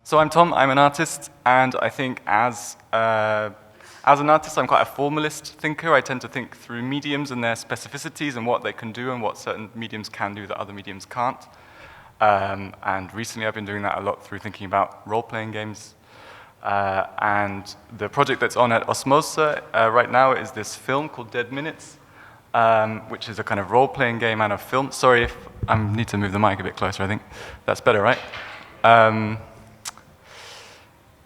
So I'm Tom, I'm an artist, and I think as an artist I'm quite a formalist thinker. I tend to think through mediums and their specificities and what they can do and what certain mediums can do that other mediums can't. And recently I've been doing that a lot through thinking about role-playing games. And the project that's on at Osmosa right now is this film called Dead Minutes, which is a kind of role-playing game and a film. Sorry if I need to move the mic a bit closer, I think. That's better, right?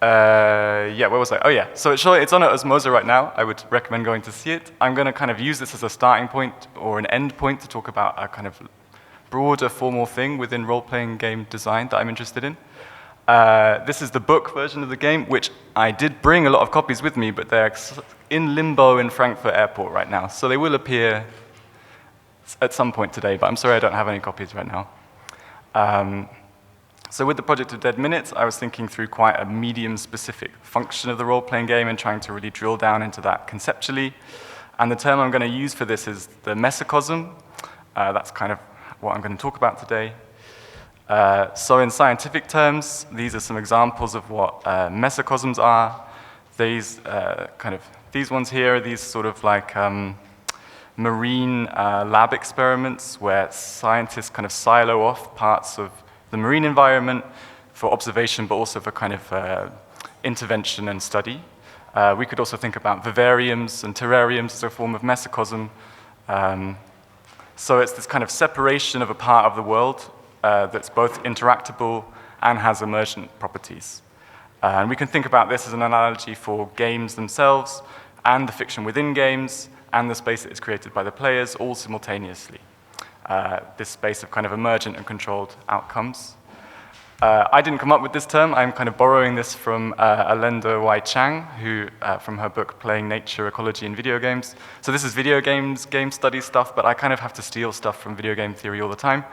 Yeah, where was I? Oh yeah, so it's on at Osmosa right now. I would recommend going to see it. I'm going to kind of use this as a starting point or an end point to talk about a kind of broader formal thing within role-playing game design that I'm interested in. This is the book version of the game, which I did bring a lot of copies with me, but they're in limbo in Frankfurt Airport right now. So they will appear at some point today, but I'm sorry I don't have any copies right now. So with the project of Dead Minutes, I was thinking through quite a medium-specific function of the role-playing game and trying to really drill down into that conceptually. And the term I'm going to use for this is the mesocosm. That's kind of what I'm going to talk about today. So in scientific terms, these are some examples of what mesocosms are. These these ones here are these sort of like marine lab experiments where scientists kind of silo off parts of the marine environment for observation, but also for kind of intervention and study. We could also think about vivariums and terrariums as a form of mesocosm. So it's this kind of separation of a part of the world that's both interactable and has emergent properties. And we can think about this as an analogy for games themselves and the fiction within games and the space that is created by the players all simultaneously. This space of kind of emergent and controlled outcomes. I didn't come up with this term. I'm kind of borrowing this from Alenda Y. Chang, who, from her book, Playing Nature, Ecology in Video Games. So this is video games, game study stuff, but I kind of have to steal stuff from video game theory all the time.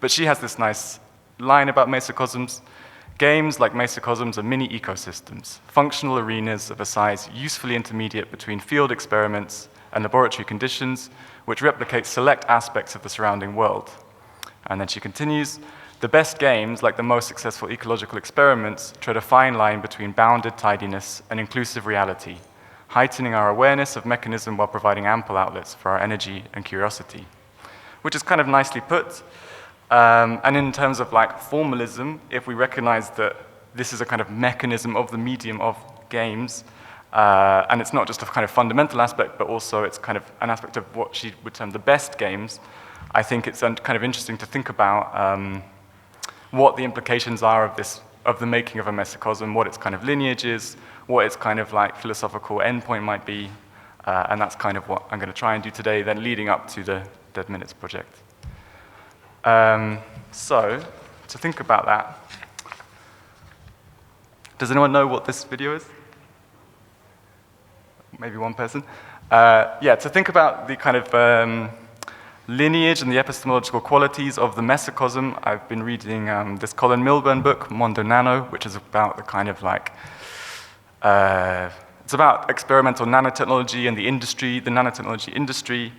But she has this nice line about mesocosms. Games, like mesocosms, are mini ecosystems, functional arenas of a size usefully intermediate between field experiments and laboratory conditions, which replicate select aspects of the surrounding world. And then she continues, the best games, like the most successful ecological experiments, tread a fine line between bounded tidiness and inclusive reality, heightening our awareness of mechanism while providing ample outlets for our energy and curiosity. Which is kind of nicely put. And in terms of like formalism, if we recognize that this is a kind of mechanism of the medium of games, and it's not just a kind of fundamental aspect, but also it's kind of an aspect of what she would term the best games. I think it's kind of interesting to think about what the implications are of the making of a mesocosm, what its kind of lineage is, what its kind of like philosophical endpoint might be, and that's kind of what I'm going to try and do today, then leading up to the Dead Minutes project. So, to think about that, does anyone know what this video is? Maybe one person. Yeah, to think about the kind of lineage and the epistemological qualities of the mesocosm, I've been reading this Colin Milburn book, Mondo Nano, which is about the kind of like, it's about experimental nanotechnology and the industry, the nanotechnology industry,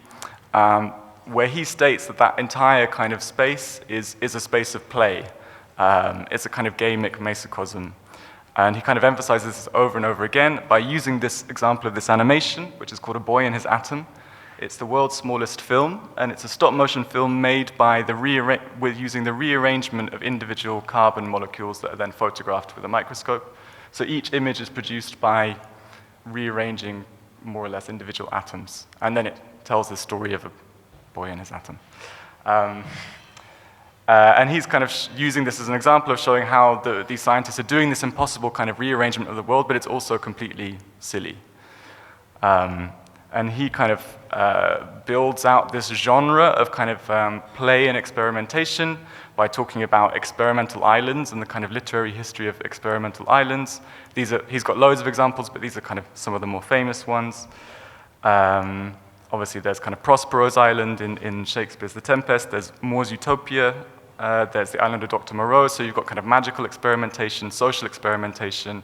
where he states that that entire kind of space is a space of play. It's a kind of gamic mesocosm. And he kind of emphasizes this over and over again by using this example of this animation, which is called A Boy and His Atom. It's the world's smallest film, and it's a stop-motion film made by using the rearrangement of individual carbon molecules that are then photographed with a microscope. So each image is produced by rearranging more or less individual atoms, and then it tells the story of a boy and his atom. And he's kind of using this as an example of showing how these scientists are doing this impossible kind of rearrangement of the world, but it's also completely silly. And he kind of builds out this genre of kind of play and experimentation by talking about experimental islands and the kind of literary history of experimental islands. He's got loads of examples, but these are kind of some of the more famous ones. Obviously, there's kind of Prospero's Island in Shakespeare's The Tempest. There's More's Utopia. There's the island of Dr. Moreau. So you've got kind of magical experimentation, social experimentation,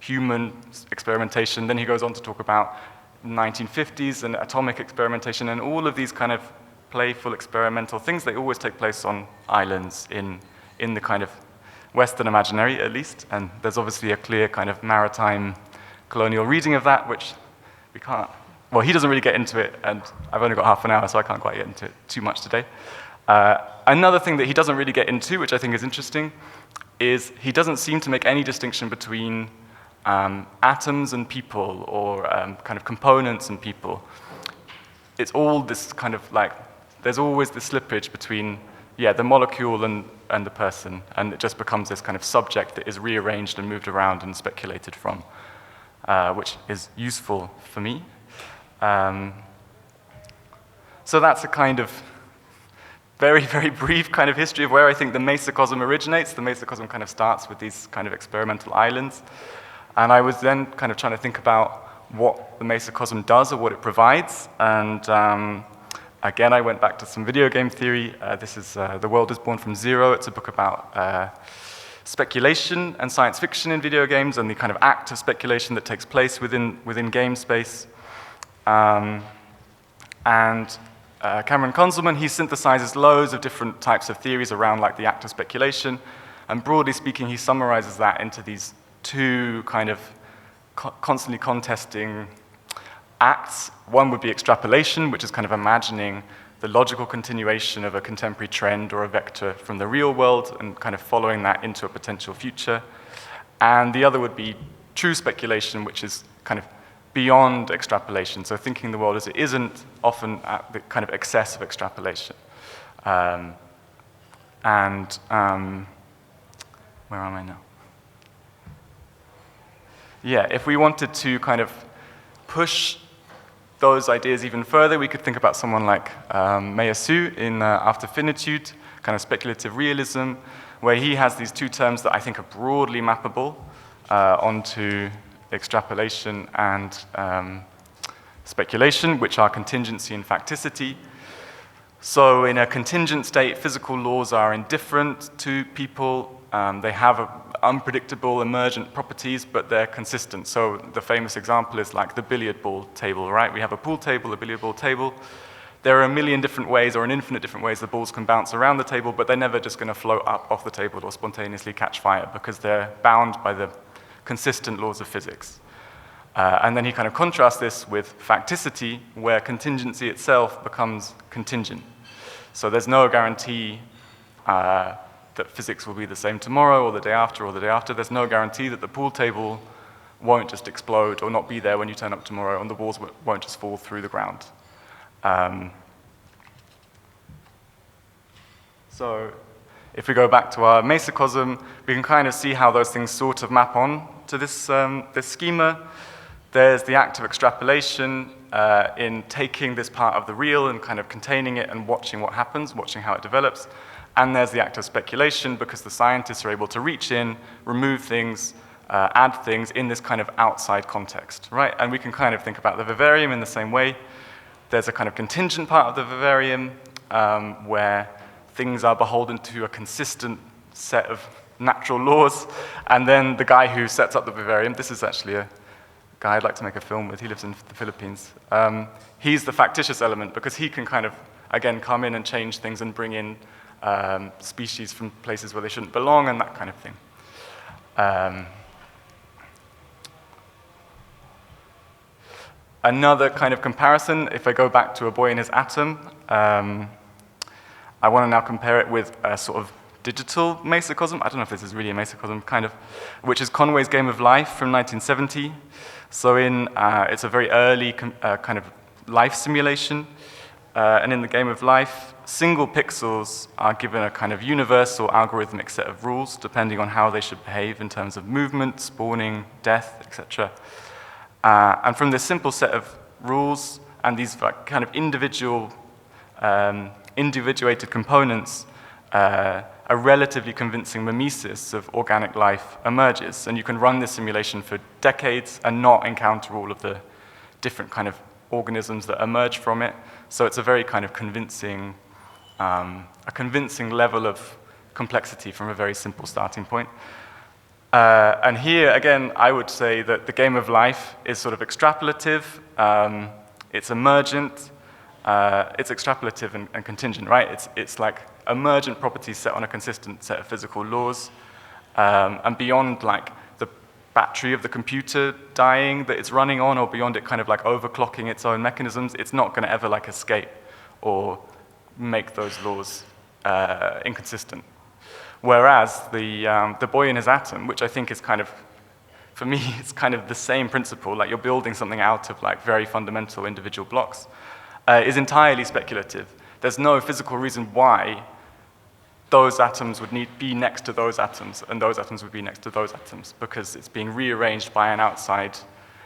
human experimentation. Then he goes on to talk about 1950s and atomic experimentation, and all of these kind of playful experimental things. They always take place on islands in the kind of Western imaginary, at least, and there's obviously a clear kind of maritime colonial reading of that, which we can't, well, he doesn't really get into it, and I've only got half an hour, so I can't quite get into it too much today. Another thing that he doesn't really get into, which I think is interesting, is he doesn't seem to make any distinction between atoms and people, or kind of components and people. It's all this kind of like, there's always this slippage between, yeah, the molecule and the person, and it just becomes this kind of subject that is rearranged and moved around and speculated from, which is useful for me. So that's a kind of very, very brief kind of history of where I think the mesocosm originates. The mesocosm kind of starts with these kind of experimental islands. And I was then kind of trying to think about what the mesocosm does or what it provides. And again, I went back to some video game theory. This is The World is Born from Zero. It's a book about speculation and science fiction in video games and the kind of act of speculation that takes place within game space. Cameron Conzelman, he synthesizes loads of different types of theories around like the act of speculation, and broadly speaking, he summarizes that into these two kind of constantly contesting acts. One would be extrapolation, which is kind of imagining the logical continuation of a contemporary trend or a vector from the real world and kind of following that into a potential future. And the other would be true speculation, which is kind of beyond extrapolation, so thinking the world as it isn't, often at the kind of excess of extrapolation. Where am I now? Yeah, if we wanted to kind of push those ideas even further, we could think about someone like Meillassoux in After Finitude, kind of speculative realism, where he has these two terms that I think are broadly mappable onto extrapolation and speculation, which are contingency and facticity. So in a contingent state, physical laws are indifferent to people. They have unpredictable emergent properties, but they're consistent. So the famous example is like the billiard ball table, right? We have a pool table, a billiard ball table. There are a million different ways or an infinite different ways the balls can bounce around the table, but they're never just going to float up off the table or spontaneously catch fire because they're bound by the consistent laws of physics. And then he kind of contrasts this with facticity, where contingency itself becomes contingent. So there's no guarantee that physics will be the same tomorrow or the day after or the day after. There's no guarantee that the pool table won't just explode or not be there when you turn up tomorrow, and the walls won't just fall through the ground. So if we go back to our mesocosm, we can kind of see how those things sort of map on to this, this schema. There's the act of extrapolation in taking this part of the real and kind of containing it and watching what happens, watching how it develops. And there's the act of speculation, because the scientists are able to reach in, remove things, add things in this kind of outside context, right? And we can kind of think about the vivarium in the same way. There's a kind of contingent part of the vivarium where things are beholden to a consistent set of natural laws. And then the guy who sets up the vivarium, this is actually a guy I'd like to make a film with. He lives in the Philippines. He's the factitious element, because he can kind of, again, come in and change things and bring in species from places where they shouldn't belong and that kind of thing. Another kind of comparison, if I go back to A Boy and His Atom, I want to now compare it with a sort of digital mesocosm. I don't know if this is really a mesocosm, kind of, which is Conway's Game of Life from 1970. So it's a very early kind of life simulation. And in the Game of Life, single pixels are given a kind of universal algorithmic set of rules, depending on how they should behave in terms of movement, spawning, death, etc. And from this simple set of rules and these like, kind of individuated components, a relatively convincing mimesis of organic life emerges. And you can run this simulation for decades and not encounter all of the different kind of organisms that emerge from it. So it's a very kind of convincing, a convincing level of complexity from a very simple starting point. And here, again, I would say that the Game of Life is sort of extrapolative, it's emergent, it's extrapolative and contingent, right? It's like emergent properties set on a consistent set of physical laws. And beyond like the battery of the computer dying that it's running on, or beyond it kind of like overclocking its own mechanisms, it's not going to ever like escape or make those laws inconsistent. Whereas the boy in his atom, which I think is kind of, for me, it's kind of the same principle, like you're building something out of like very fundamental individual blocks, is entirely speculative. There's no physical reason why those atoms would be next to those atoms, and those atoms would be next to those atoms, because it's being rearranged by an outside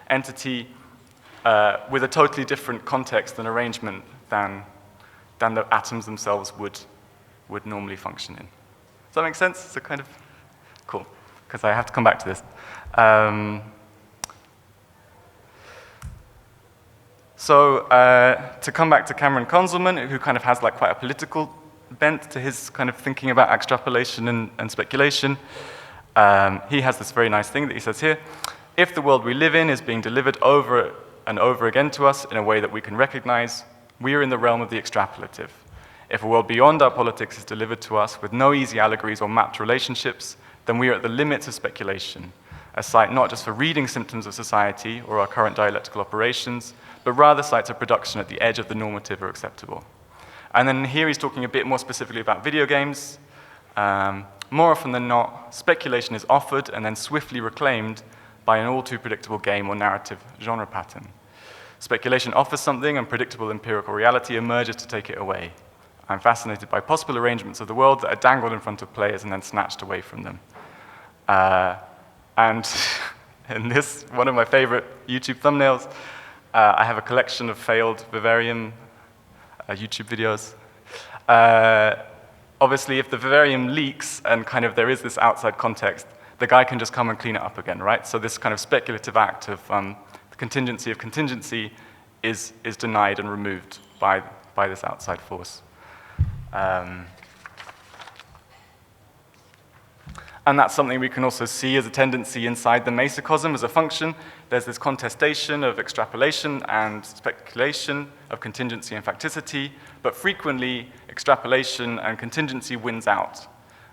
entity with a totally different context and arrangement than the atoms themselves would normally function in. Does that make sense? So kind of cool, because I have to come back to this. To come back to Cameron Conzelman, who kind of has like quite a political bent to his kind of thinking about extrapolation and speculation, he has this very nice thing that he says here: if the world we live in is being delivered over and over again to us in a way that we can recognize, we are in the realm of the extrapolative. If a world beyond our politics is delivered to us with no easy allegories or mapped relationships, then we are at the limits of speculation, a site not just for reading symptoms of society or our current dialectical operations, but rather sites of production at the edge of the normative or acceptable. And then here he's talking a bit more specifically about video games. More often than not, speculation is offered and then swiftly reclaimed by an all too predictable game or narrative genre pattern. Speculation offers something, and predictable empirical reality emerges to take it away. I'm fascinated by possible arrangements of the world that are dangled in front of players and then snatched away from them. And in this, one of my favorite YouTube thumbnails, I have a collection of failed vivarium YouTube videos. Obviously, if the vivarium leaks and kind of there is this outside context, the guy can just come and clean it up again, right? So this kind of speculative act of the contingency of contingency is denied and removed by this outside force. And that's something we can also see as a tendency inside the mesocosm as a function. There's this contestation of extrapolation and speculation, of contingency and facticity, but frequently extrapolation and contingency wins out.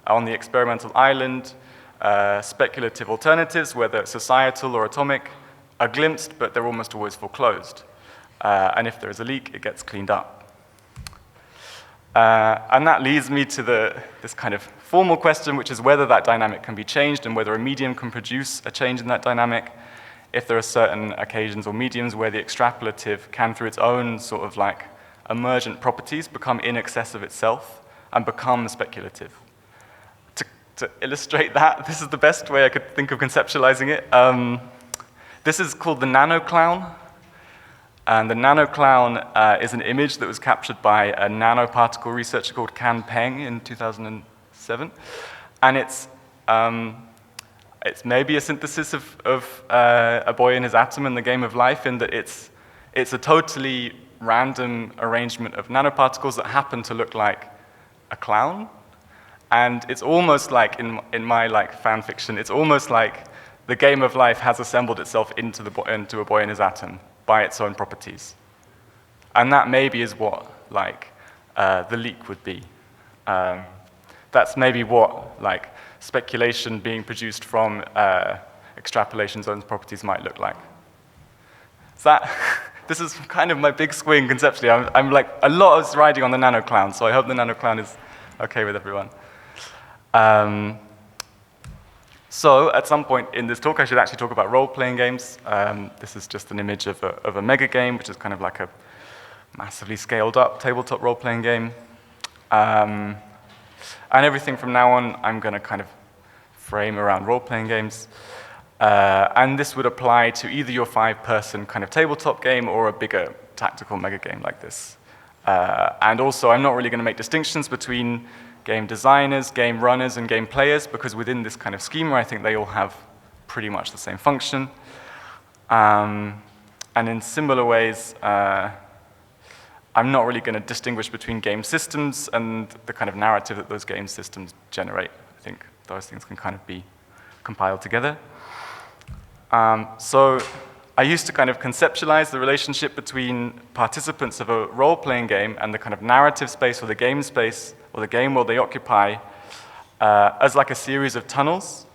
On the experimental island, speculative alternatives, whether societal or atomic, are glimpsed, but they're almost always foreclosed. And if there is a leak, it gets cleaned up. And that leads me to this kind of formal question, which is whether that dynamic can be changed and whether a medium can produce a change in that dynamic, if there are certain occasions or mediums where the extrapolative can, through its own sort of like emergent properties, become in excess of itself and become speculative. To illustrate that, this is the best way I could think of conceptualizing it. This is called the nanoclown. And the nanoclown is an image that was captured by a nanoparticle researcher called Can Peng in 2007. And it's maybe a synthesis of A Boy and His Atom and the Game of Life, in that it's a totally random arrangement of nanoparticles that happen to look like a clown. And it's almost like, in my like fan fiction, it's almost like the Game of Life has assembled itself into A Boy and His Atom by its own properties. And that maybe is what like the leak would be. That's maybe what like speculation being produced from extrapolation's own properties might look like. This is kind of my big swing conceptually. I'm like, a lot is riding on the nanoclown, so I hope the nanoclown is okay with everyone. So at some point in this talk, I should actually talk about role-playing games. This is just an image of a mega game, which is kind of like a massively scaled-up tabletop role-playing game. And everything from now on, I'm going to kind of frame around role-playing games. And this would apply to either your 5-person kind of tabletop game or a bigger tactical mega game like this. And also, I'm not really going to make distinctions between game designers, game runners, and game players, because within this kind of schema, I think they all have pretty much the same function. And in similar ways, I'm not really going to distinguish between game systems and the kind of narrative that those game systems generate. I think those things can kind of be compiled together. So I used to kind of conceptualize the relationship between participants of a role-playing game and the kind of narrative space or the game space or the game world they occupy as like a series of tunnels,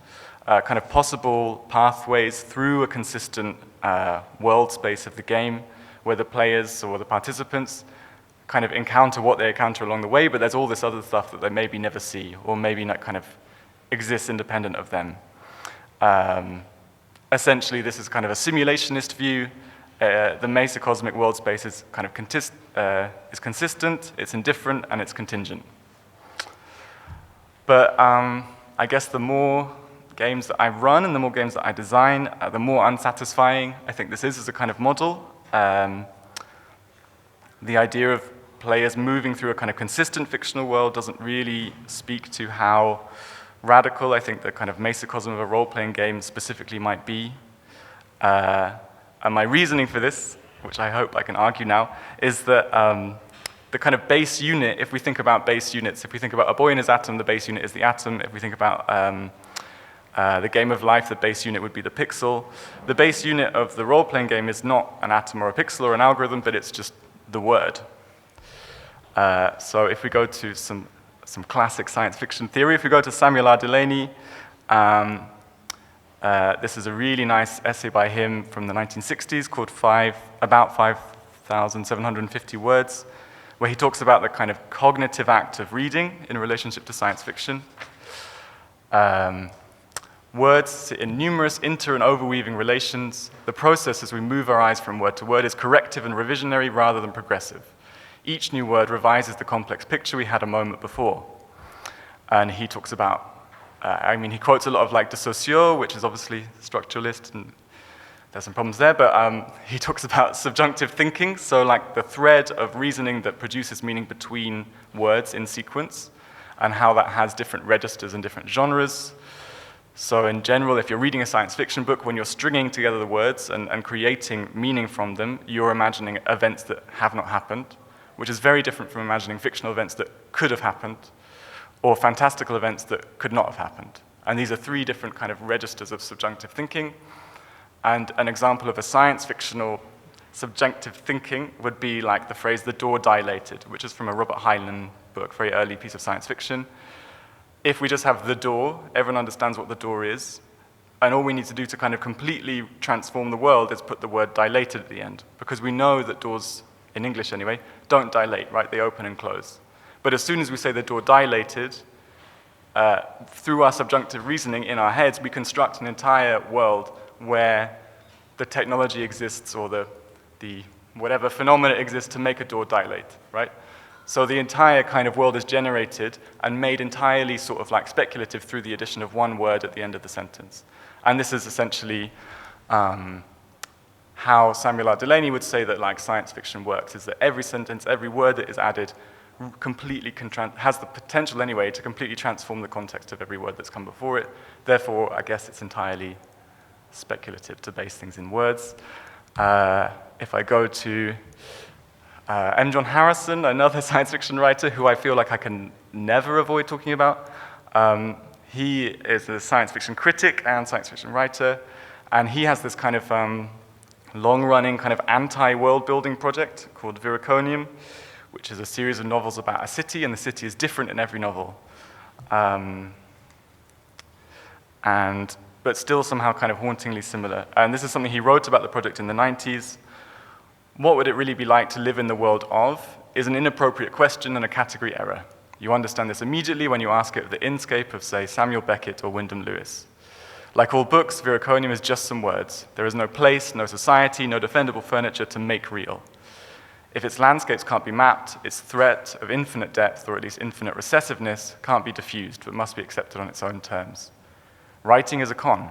kind of possible pathways through a consistent world space of the game, where the players or the participants kind of encounter what they encounter along the way, but there's all this other stuff that they maybe never see, or maybe not kind of exists independent of them. Essentially, this is kind of a simulationist view. The mesocosmic world space is kind of consistent, it's indifferent, and it's contingent. But I guess the more games that I run and the more games that I design, the more unsatisfying I think this is as a kind of model. The idea of players moving through a kind of consistent fictional world doesn't really speak to how radical I think the kind of mesocosm of a role-playing game specifically might be. And my reasoning for this, which I hope I can argue now, is that the kind of base unit, if we think about base units, if we think about a boy and his atom, the base unit is the atom. If we think about the game of life, the base unit would be the pixel. The base unit of the role-playing game is not an atom or a pixel or an algorithm, but it's just the word. So if we go to some classic science fiction theory, if we go to Samuel R. Delany, this is a really nice essay by him from the 1960s called About 5,750 Words, where he talks about the kind of cognitive act of reading in relationship to science fiction. Words sit in numerous inter- and overweaving relations. The process as we move our eyes from word to word is corrective and revisionary rather than progressive. Each new word revises the complex picture we had a moment before. And he talks about, he quotes a lot of like de Saussure, which is obviously structuralist, and there's some problems there, but he talks about subjunctive thinking, so like the thread of reasoning that produces meaning between words in sequence, and how that has different registers and different genres. So in general, if you're reading a science fiction book, when you're stringing together the words and creating meaning from them, you're imagining events that have not happened, which is very different from imagining fictional events that could have happened, or fantastical events that could not have happened. And these are three different kind of registers of subjunctive thinking. And an example of a science fictional subjunctive thinking would be like the phrase, the door dilated, which is from a Robert Heinlein book, very early piece of science fiction. If we just have the door, everyone understands what the door is, and all we need to do to kind of completely transform the world is put the word dilated at the end, because we know that doors, in English anyway, don't dilate, right? They open and close. But as soon as we say the door dilated, through our subjunctive reasoning in our heads, we construct an entire world where the technology exists, or the whatever phenomena exists to make a door dilate, right? So the entire kind of world is generated and made entirely sort of like speculative through the addition of one word at the end of the sentence. And this is essentially how Samuel R. Delany would say that like science fiction works, is that every sentence, every word that is added completely has the potential anyway to completely transform the context of every word that's come before it. Therefore, I guess it's entirely speculative to base things in words. If I go to M. John Harrison, another science fiction writer who I feel like I can never avoid talking about. He is a science fiction critic and science fiction writer, and he has this kind of long-running kind of anti-world building project called Viraconium, which is a series of novels about a city, and the city is different in every novel. But still somehow kind of hauntingly similar. And this is something he wrote about the project in the 90s. What would it really be like to live in the world of is an inappropriate question and a category error. You understand this immediately when you ask it of the Inscape of, say, Samuel Beckett or Wyndham Lewis. Like all books, Viraconium is just some words. There is no place, no society, no defendable furniture to make real. If its landscapes can't be mapped, its threat of infinite depth, or at least infinite recessiveness, can't be diffused, but must be accepted on its own terms. Writing is a con.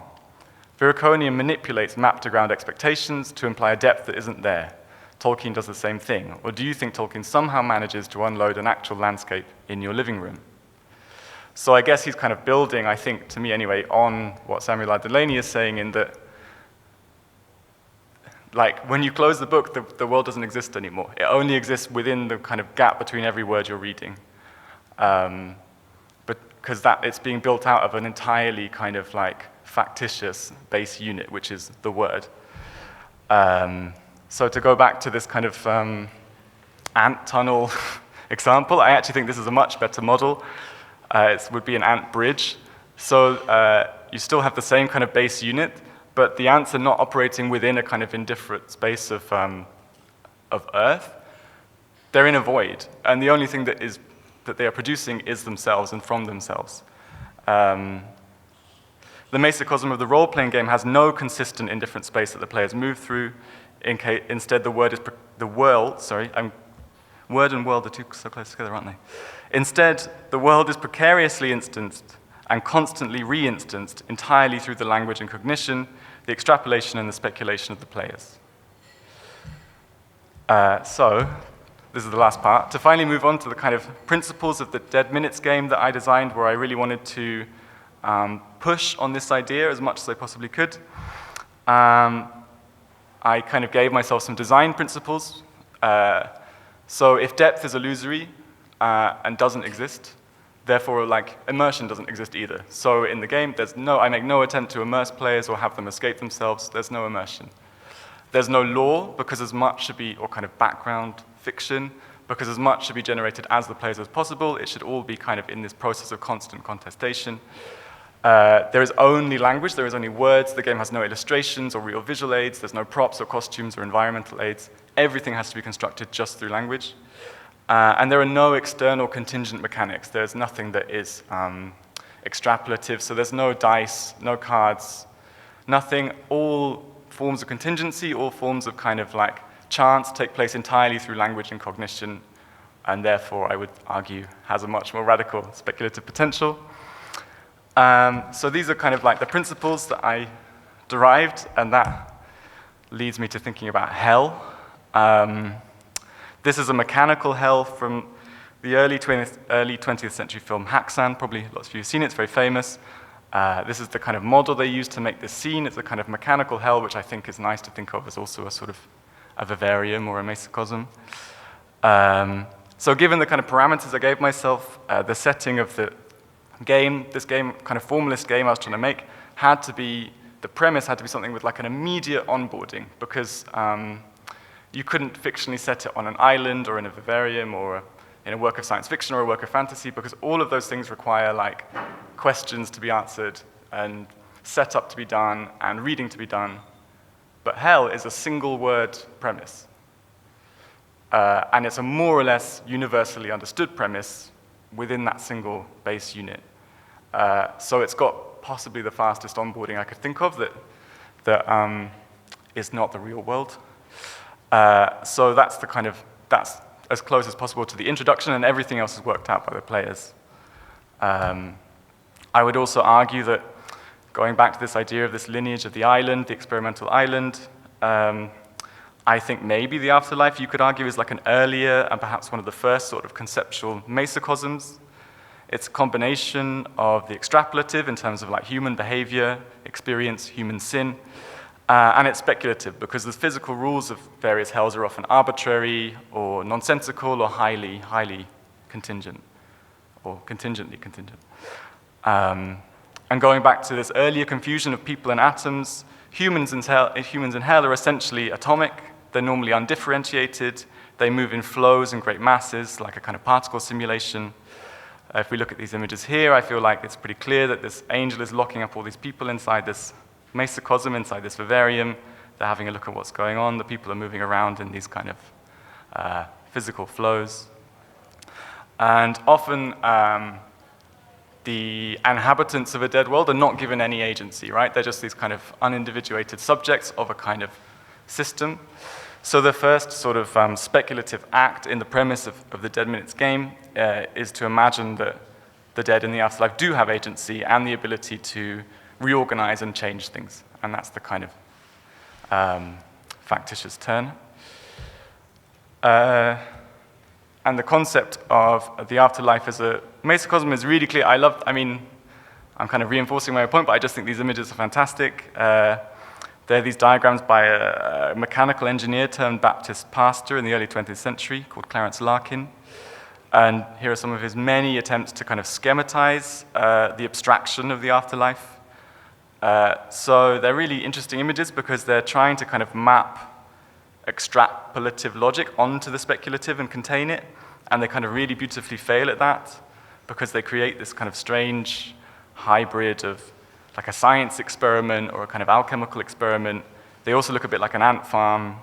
Viraconium manipulates map-to-ground expectations to imply a depth that isn't there. Tolkien does the same thing. Or do you think Tolkien somehow manages to unload an actual landscape in your living room? So I guess he's kind of building, I think, to me anyway, on what Samuel R. Delany is saying, in that like, when you close the book, the world doesn't exist anymore. It only exists within the kind of gap between every word you're reading. But because it's being built out of an entirely kind of like factitious base unit, which is the word. So to go back to this kind of ant tunnel example, I actually think this is a much better model. It would be an ant bridge. So you still have the same kind of base unit, but the ants are not operating within a kind of indifferent space of Earth. They're in a void, and the only thing that they are producing is themselves and from themselves. The mesocosm of the role-playing game has no consistent indifferent space that the players move through. Instead, word and world are too so close together, aren't they? Instead, the world is precariously instanced and constantly re-instanced entirely through the language and cognition, the extrapolation and the speculation of the players. So, this is the last part. To finally move on to the kind of principles of the Dead Minutes game that I designed, where I really wanted to push on this idea as much as I possibly could. I kind of gave myself some design principles. So if depth is illusory and doesn't exist, therefore like immersion doesn't exist either. So in the game, I make no attempt to immerse players or have them escape themselves. There's no immersion. There's no lore, because as much should be, or kind of background fiction, because as much should be generated as the players as possible. It should all be kind of in this process of constant contestation. There is only language, there is only words. The game has no illustrations or real visual aids. There's no props or costumes or environmental aids. Everything has to be constructed just through language. And there are no external contingent mechanics. There's nothing that is extrapolative, so there's no dice, no cards, nothing. All forms of contingency, all forms of kind of like chance take place entirely through language and cognition, and therefore, I would argue, has a much more radical speculative potential. So these are kind of like the principles that I derived, and that leads me to thinking about hell. This is a mechanical hell from the early 20th century film Haxan. Probably lots of you have seen it, it's very famous. This is the kind of model they used to make this scene. It's a kind of mechanical hell, which I think is nice to think of as also a sort of a vivarium or a mesocosm. So given the kind of parameters I gave myself, the setting of the game, this game, kind of formalist game I was trying to make, the premise had to be something with like an immediate onboarding, because you couldn't fictionally set it on an island or in a vivarium or in a work of science fiction or a work of fantasy, because all of those things require like questions to be answered and setup to be done and reading to be done. But hell is a single word premise. And it's a more or less universally understood premise within that single base unit. So it's got possibly the fastest onboarding I could think of that is not the real world. So that's as close as possible to the introduction, and everything else is worked out by the players. I would also argue that, going back to this idea of this lineage of the island, the experimental island, I think maybe the afterlife, you could argue, is like an earlier and perhaps one of the first sort of conceptual mesocosms. It's a combination of the extrapolative in terms of like human behavior, experience, human sin, and it's speculative because the physical rules of various hells are often arbitrary or nonsensical or highly contingent or contingently contingent. And going back to this earlier confusion of people and atoms, humans in hell are essentially atomic. They're normally undifferentiated. They move in flows and great masses, like a kind of particle simulation. If we look at these images here, I feel like it's pretty clear that this angel is locking up all these people inside this mesocosm, inside this vivarium. They're having a look at what's going on. The people are moving around in these kind of physical flows. And often, the inhabitants of a dead world are not given any agency, right? They're just these kind of unindividuated subjects of a kind of system. So the first sort of speculative act in the premise of the Dead Minutes game is to imagine that the dead in the afterlife do have agency and the ability to reorganize and change things. And that's the kind of factitious turn. And the concept of the afterlife as a mesocosm is really clear. I'm kind of reinforcing my point, but I just think these images are fantastic. They're these diagrams by a mechanical engineer turned Baptist pastor in the early 20th century called Clarence Larkin. And here are some of his many attempts to kind of schematize the abstraction of the afterlife. So they're really interesting images because they're trying to kind of map extrapolative logic onto the speculative and contain it, and they kind of really beautifully fail at that. because they create this kind of strange hybrid of like a science experiment or a kind of alchemical experiment. They also look a bit like an ant farm.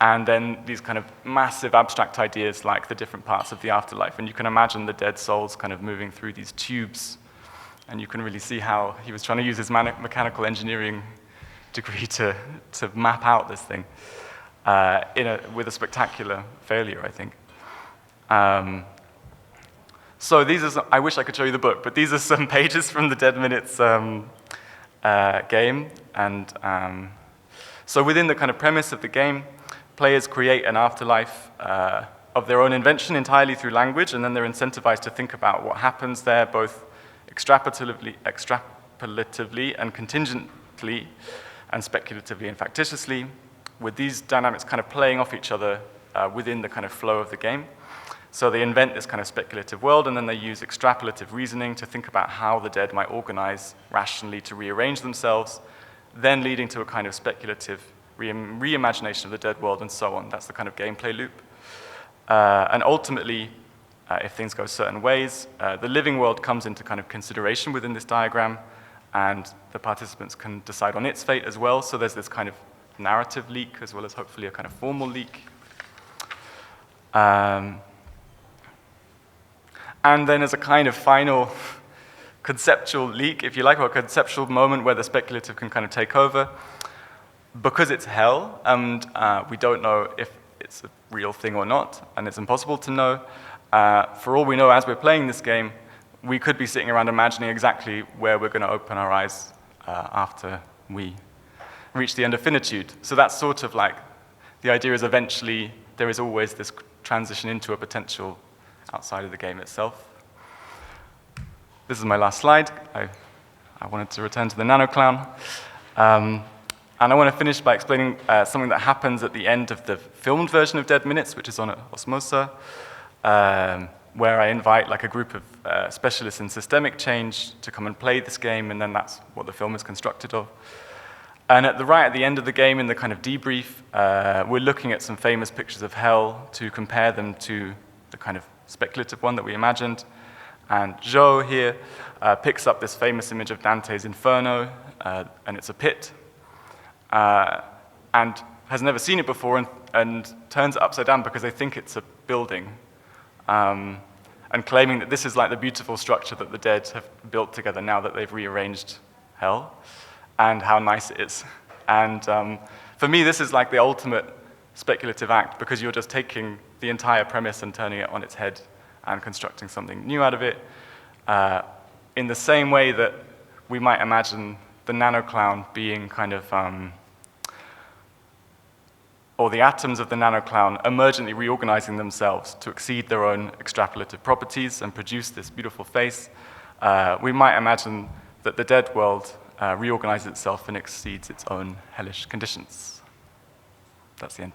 And then these kind of massive abstract ideas like the different parts of the afterlife. And you can imagine the dead souls kind of moving through these tubes. And you can really see how he was trying to use his mechanical engineering degree to map out this thing with a spectacular failure, I think. So these are I wish I could show you the book, but these are some pages from the Dead Minutes game. And so within the kind of premise of the game, players create an afterlife of their own invention entirely through language, and then they're incentivized to think about what happens there, both extrapolatively and contingently, and speculatively and factitiously, with these dynamics kind of playing off each other within the kind of flow of the game. So they invent this kind of speculative world, and then they use extrapolative reasoning to think about how the dead might organize rationally to rearrange themselves, then leading to a kind of speculative reimagination of the dead world, and so on. That's the kind of gameplay loop. And ultimately, if things go certain ways, the living world comes into kind of consideration within this diagram, and the participants can decide on its fate as well. So there's this kind of narrative leak, as well as hopefully a kind of formal leak. And then as a kind of final conceptual leak, if you like, or a conceptual moment where the speculative can kind of take over, because it's hell, and we don't know if it's a real thing or not, and it's impossible to know, for all we know, as we're playing this game, we could be sitting around imagining exactly where we're going to open our eyes after we reach the end of finitude. So that's sort of like, the idea is eventually there is always this transition into a potential outside of the game itself. This is my last slide. I wanted to return to the nanoclown. And I want to finish by explaining something that happens at the end of the filmed version of Dead Minutes, which is on Osmosa, where I invite like a group of specialists in systemic change to come and play this game, and then that's what the film is constructed of. And right at the end of the game, in the kind of debrief, we're looking at some famous pictures of hell to compare them to the kind of speculative one that we imagined. And Joe here picks up this famous image of Dante's Inferno, and it's a pit, and has never seen it before, and turns it upside down because they think it's a building, and claiming that this is like the beautiful structure that the dead have built together now that they've rearranged hell, and how nice it is. And for me, this is like the ultimate speculative act, because you're just taking the entire premise and turning it on its head and constructing something new out of it, in the same way that we might imagine the nanoclown being kind of, or the atoms of the nanoclown emergently reorganizing themselves to exceed their own extrapolative properties and produce this beautiful face. We might imagine that the dead world reorganizes itself and exceeds its own hellish conditions. That's the end.